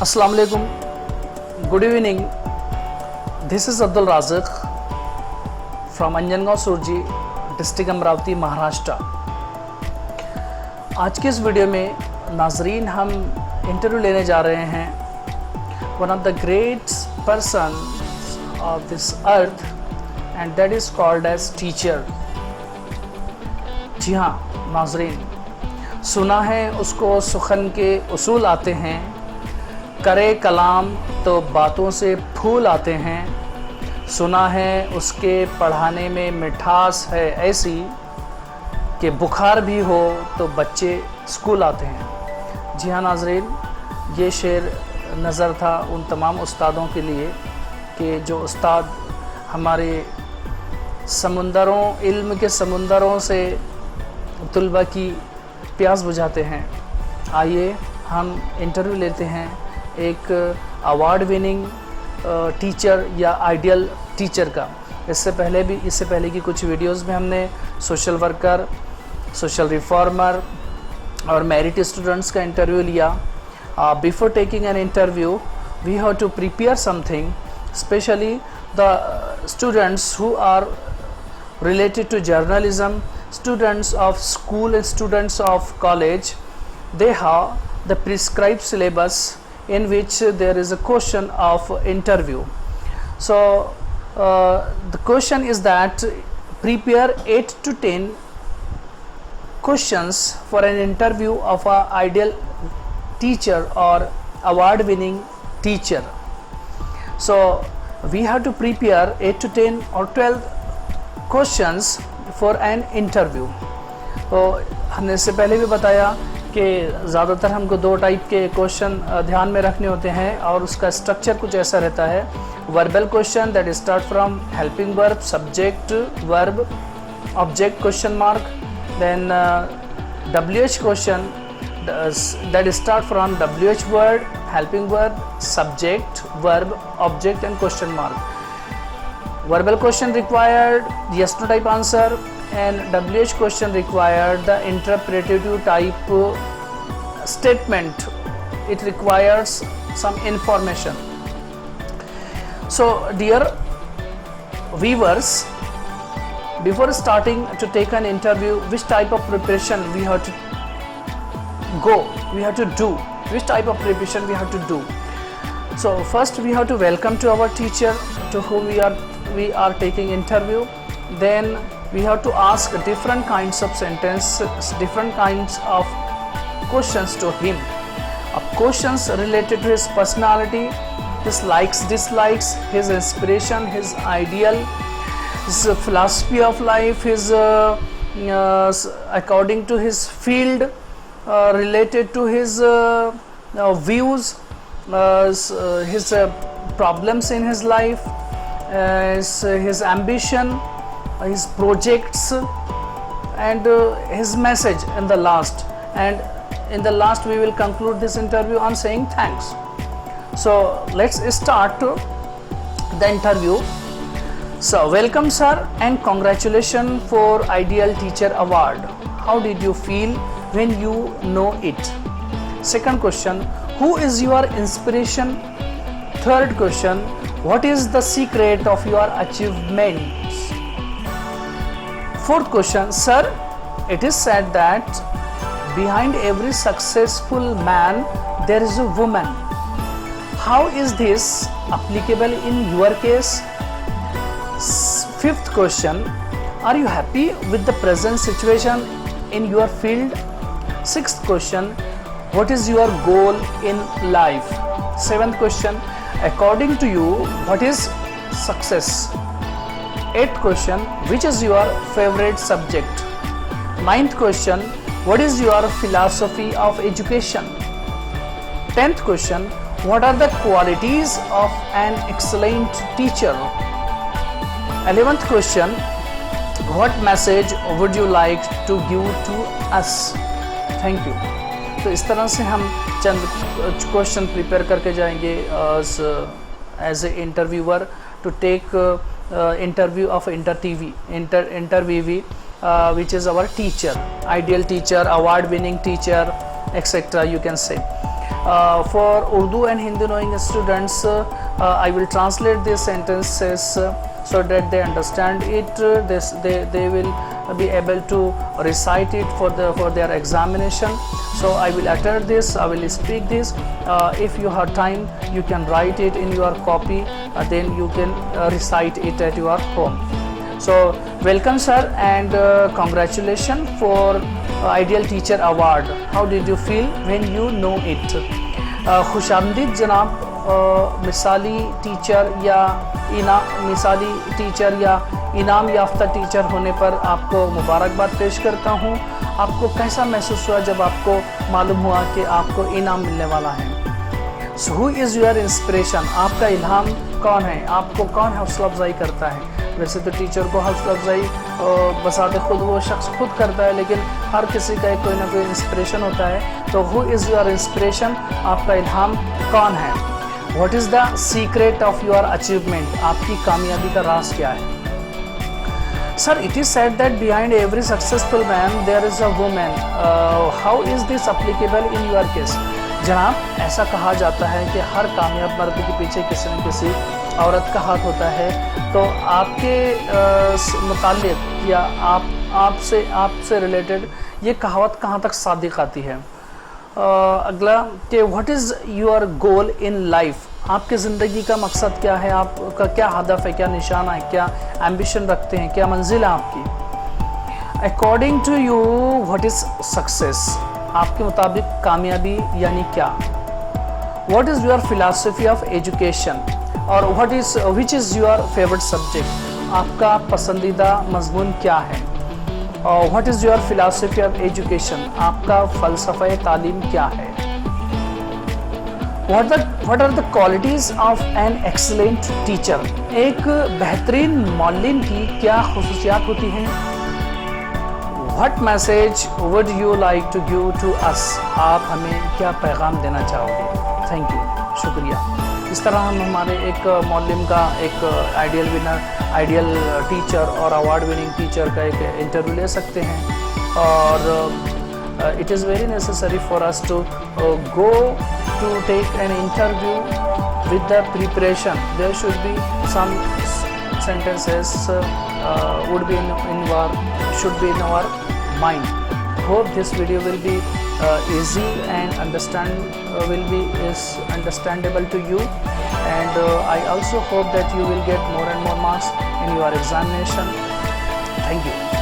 Assalamu alaikum. Good evening. This is Abdul Razik from Anjangaon Surji, district Amravati, Maharashtra. आज के इस video में नाजरीन हम इंटरव्यू लेने जा रहे हैं one of the great person of this earth and that is called as teacher. जी हाँ नाजरीन, सुना है उसको सुखन के उसूल आते हैं, करे कलाम तो बातों से फूल आते हैं। सुना है उसके पढ़ाने में मिठास है ऐसी कि बुखार भी हो तो बच्चे स्कूल आते हैं। जी हाँ नाजरीन, ये शेर नज़र था उन तमाम उस्तादों के लिए कि जो उस्ताद हमारे समुंदरों, इल्म के समुंदरों से तुलबा की प्यास बुझाते हैं। आइए हम इंटरव्यू लेते हैं एक अवार्ड विनिंग टीचर या आइडियल टीचर का। इससे पहले की कुछ वीडियोस में हमने सोशल वर्कर, सोशल रिफॉर्मर और मेरिट स्टूडेंट्स का इंटरव्यू लिया। Before taking an interview we have to prepare something, specially the students who are related to journalism, students of school and students of college, they have the prescribed syllabus in which there is a question of interview. So the question is that prepare 8 to 10 questions for an interview of a ideal teacher or award winning teacher. So we have to prepare 8 to 10 or 12 questions for an interview. तो हमने इससे पहले भी बताया कि ज़्यादातर हमको दो टाइप के क्वेश्चन ध्यान में रखने होते हैं और उसका स्ट्रक्चर कुछ ऐसा रहता है। Verbal question that start from helping verb, subject, verb, object question mark, then WH question that start from WH word, helping verb, subject, verb, object and question mark. Verbal question required yes no type answer, and WH question required the interpretative type statement. It requires some information. So dear viewers, before starting to take an interview, which type of preparation we have to do, which type of preparation we have to do. So first we have to welcome to our teacher to whom we are taking interview. Then we have to ask different kinds of sentences, different kinds of questions to him, questions related to his personality, his likes, dislikes, his inspiration, his ideal, his philosophy of life, his according to his field, related to his views, his problems in his life, his ambition, his projects, and his message in the last. And in the last we will conclude this interview on saying thanks. So let's start the interview. So welcome sir and congratulations for Ideal Teacher Award. How did you feel when you know it? Second question, who is your inspiration? Third question, what is the secret of your achievements? Fourth question, sir, it is said that behind every successful man there is a woman. How is this applicable in your case? Fifth question, are you happy with the present situation in your field? Sixth question, what is your goal in life? Seventh question, according to you, what is success? Eighth question, which is your favorite subject? Ninth question, what is your philosophy of education? 10th question, what are the qualities of an excellent teacher? 11th question, what message would you like to give to us? Thank you. तो इस तरह से हम चंद question prepare करके जाएंगे as a interviewer to take interview of interviewee which is our teacher, ideal teacher, award winning teacher, etc. you can say. For Urdu and Hindi knowing students, I will translate these sentences so that they understand it. They will be able to recite it for their examination. So I will utter this, I will speak this. If you have time, you can write it in your copy, then you can recite it at your home. So welcome sir, and congratulations for Ideal Teacher Award. How did you feel when you know it? खुशामदीद जनाब, मिसाली teacher या इनाम याफ्ता teacher होने पर आपको मुबारकबाद पेश करता हूँ। आपको कैसा महसूस हुआ जब आपको मालूम हुआ कि आपको इनाम मिलने वाला है? So who is your inspiration? आपका इल्हाम कौन है? आपको कौन हौसला अफजाई करता है? वैसे तो टीचर को हौसला अफजाई बसाते खुद वो शख्स खुद करता है, लेकिन हर किसी का कोई ना कोई इंस्पिरेशन होता है। तो हु इज़ योर इंस्पिरेशन? आपका इल्हाम कौन है? What is the secret of your achievement? आपकी कामयाबी का राज क्या है? Sir, it is said that behind every successful man there is a women. How is this applicable in your case? जनाब, ऐसा कहा जाता है कि हर कामयाब मर्द के पीछे किसी न किसी औरत का हाथ होता है। तो आपके मुताल्लिक़ या आपसे रिलेटेड ये कहावत कहाँ तक सादिक आती है? अगला कि what is your goal in life? आपकी ज़िंदगी का मकसद क्या है? आपका क्या हदफ है, क्या निशाना है, क्या एम्बिशन रखते हैं, क्या मंजिल है आपकी? According to you what is success? आपके मुताबिक कामयाबी यानी क्या? What is your philosophy of education? और which is your favourite subject? आपका पसंदीदा मजमून क्या है? और what is your philosophy of education? आपका फ़लसफ़ा तालीम क्या है? What are the qualities of an excellent teacher? एक बेहतरीन मौल्लिम की क्या खुसूसियात होती हैं? What message would you like to give to us? आप हमें क्या पैगाम देना चाहोगे? थैंक यू, शुक्रिया। इस तरह हम हमारे एक मौल्लिम का, एक आइडियल विनर, आइडियल टीचर और अवार्ड विनिंग टीचर का एक इंटरव्यू ले सकते हैं। और it is very necessary for us to go to take an interview with the preparation. There should be some sentences would be should be in our mind. Hope this video will be easy and is understandable to you, and I also hope that you will get more and more marks in your examination. Thank you.